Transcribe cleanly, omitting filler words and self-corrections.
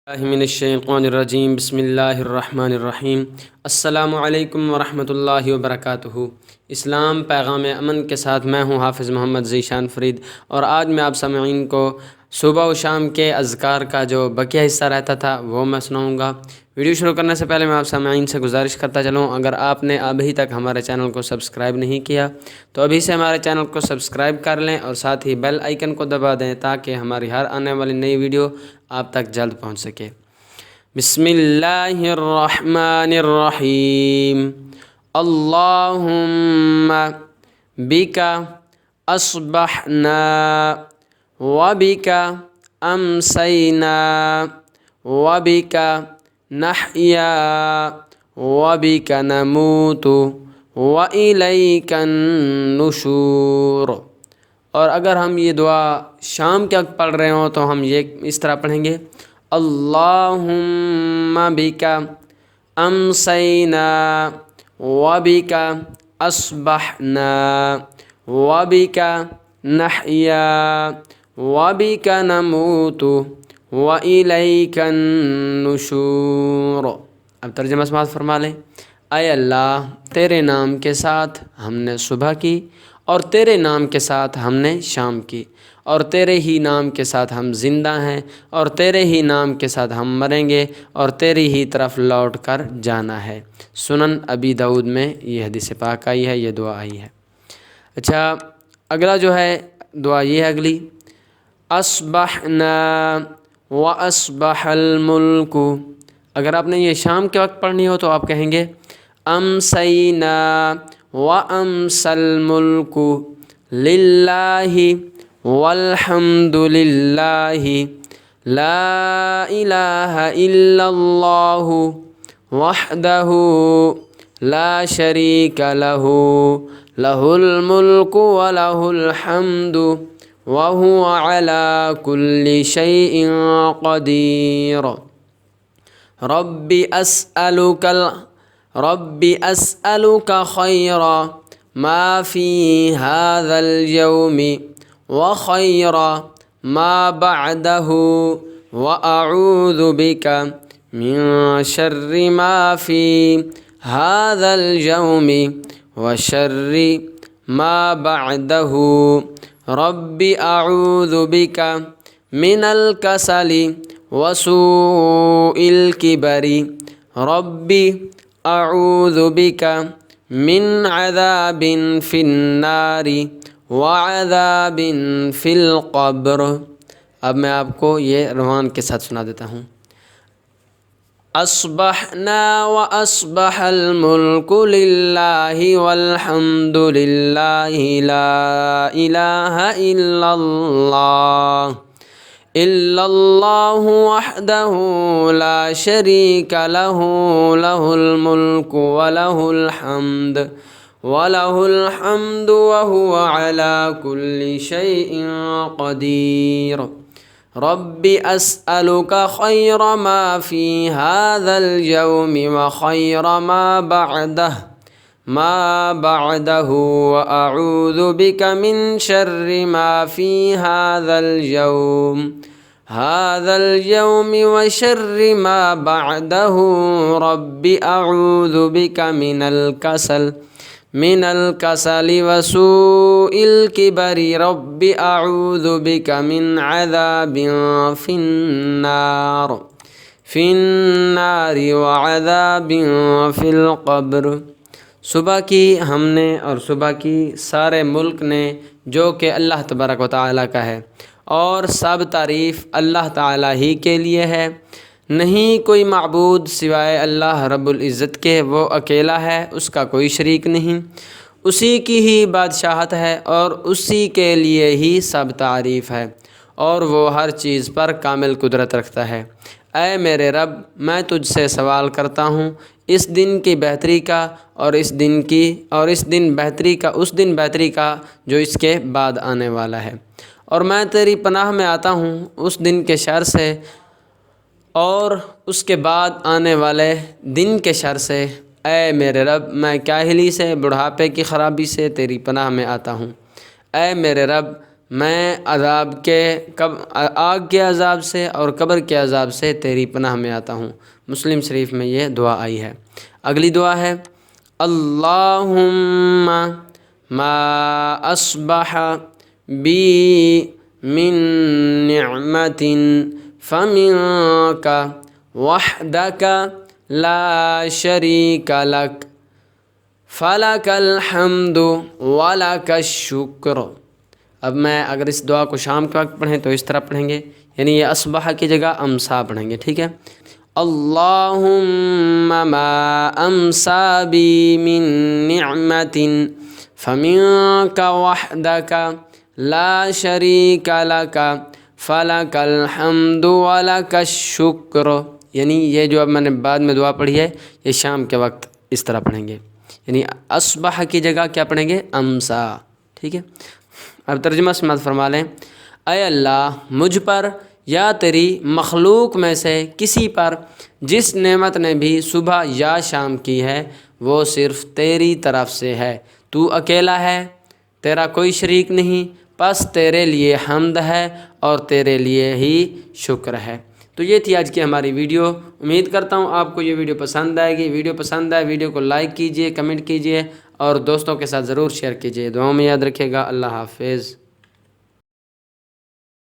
من الشیطان الرجیم بسم اللہ الرحمن الرحیم السلام علیکم ورحمۃ اللہ وبرکاتہ۔ اسلام پیغام امن کے ساتھ میں ہوں حافظ محمد ذیشان فرید، اور آج میں آپ سامعین کو صبح و شام کے اذکار کا جو بقیہ حصہ رہتا تھا وہ میں سناؤں گا۔ ویڈیو شروع کرنے سے پہلے میں آپ سامعین سے گزارش کرتا چلوں، اگر آپ نے ابھی تک ہمارے چینل کو سبسکرائب نہیں کیا تو ابھی سے ہمارے چینل کو سبسکرائب کر لیں اور ساتھ ہی بیل آئیکن کو دبا دیں تاکہ ہماری ہر آنے والی نئی ویڈیو آپ تک جلد پہنچ سکے۔ بسم اللہ الرحمن الرحیم۔ اللہم بک اصبحنا وبک امسینا وبک نحیا وبک نموت والیک النشور۔ اور اگر ہم یہ دعا شام کے وقت پڑھ رہے ہوں تو ہم یہ اس طرح پڑھیں گے: اللہم بک امسینا وبک اصبحنا وبک نحیا وبک نموت والیک النشور۔ اب ترجمہ سماعت فرما لیں۔ اے اللہ، تیرے نام کے ساتھ ہم نے صبح کی، اور تیرے نام کے ساتھ ہم نے شام کی، اور تیرے ہی نام کے ساتھ ہم زندہ ہیں، اور تیرے ہی نام کے ساتھ ہم مریں گے، اور تیری ہی طرف لوٹ کر جانا ہے۔ سنن ابی داؤد میں یہ حدیث پاک آئی ہے، یہ دعا آئی ہے۔ اچھا، اگلا جو ہے دعا یہ ہے اگلی: اصبحنا واصبح الملک۔ اگر آپ نے یہ شام کے وقت پڑھنی ہو تو آپ کہیں گے: امسینا وامسی الملک للہ والحمد للہ لا الہ الا اللہ وحدہ لا شریک لہ لہ الملک ولہ الحمد وہو علی کل شیء قدیر۔ رب اسألک خیر ما فی هذا اليوم وخیر ما بعدہ واعوذ بک من شر ما فی هذا اليوم وشر ما بعدہ۔ رب اعوذ بک من الکسل وسوء الکبر۔ رب اعوذ بک من عذاب فی النار وعذاب فی القبر۔ اب میں آپ کو یہ روان کے ساتھ سنا دیتا ہوں: اصبحنا واصبح الملک للہ والحمد للہ لا الہ الا اللہ وحدہ لا شریک لہ لہ الملک ولہ الحمد وہو علی کل شیء قدیر۔ رب اسألک خیر ما فی هذا اليوم وخیر ما بعدہ واعوذ بک من شر ما فی هذا اليوم وشر ما بعدہ۔ رب اعوذ بک من الکسل وسوء الکبر۔ رب اعوذ بک من عذاب فی النار وعذاب فی القبر۔ صبح کی ہم نے اور صبح کی سارے ملک نے جو کہ اللہ تبارک و تعالیٰ کا ہے، اور سب تعریف اللہ تعالیٰ ہی کے لیے ہے۔ نہیں کوئی معبود سوائے اللہ رب العزت کے، وہ اکیلا ہے، اس کا کوئی شریک نہیں، اسی کی ہی بادشاہت ہے اور اسی کے لیے ہی سب تعریف ہے، اور وہ ہر چیز پر کامل قدرت رکھتا ہے۔ اے میرے رب، میں تجھ سے سوال کرتا ہوں اس دن کی بہتری کا، اور اس دن بہتری کا جو اس کے بعد آنے والا ہے، اور میں تیری پناہ میں آتا ہوں اس دن کے شر سے اور اس کے بعد آنے والے دن کے شر سے۔ اے میرے رب، میں کاہلی سے، بڑھاپے کی خرابی سے تیری پناہ میں آتا ہوں۔ اے میرے رب، میں آگ کے عذاب سے اور قبر کے عذاب سے تیری پناہ میں آتا ہوں۔ مسلم شریف میں یہ دعا آئی ہے۔ اگلی دعا ہے اللہم ما اصبح بی من نعمت فمنک وحدک لا شریک لک فلک الحمد ولک الشکر۔ اب میں اگر اس دعا کو شام کے وقت پڑھیں تو اس طرح پڑھیں گے، یعنی یہ اصبح کی جگہ امسا پڑھیں گے، ٹھیک ہے۔ اللہم ما امسا بی من نعمت فمنک وحدک لا شریک لک فلک الحمد ولک الشکر، یعنی یہ جو اب میں نے بعد میں دعا پڑھی ہے یہ شام کے وقت اس طرح پڑھیں گے، یعنی اصبح کی جگہ کیا پڑھیں گے؟ امسا، ٹھیک ہے۔ اب ترجمہ سماعت فرما لیں۔ اے اللہ، مجھ پر یا تیری مخلوق میں سے کسی پر جس نعمت نے بھی صبح یا شام کی ہے وہ صرف تیری طرف سے ہے، تو اکیلا ہے، تیرا کوئی شریک نہیں، پس تیرے لیے حمد ہے اور تیرے لیے ہی شکر ہے۔ تو یہ تھی آج کی ہماری ویڈیو۔ امید کرتا ہوں آپ کو یہ ویڈیو پسند آئے گی۔ ویڈیو پسند آئے ویڈیو کو لائک کیجئے، کمنٹ کیجئے اور دوستوں کے ساتھ ضرور شیئر کیجئے۔ دعاؤں میں یاد رکھیے گا۔ اللہ حافظ۔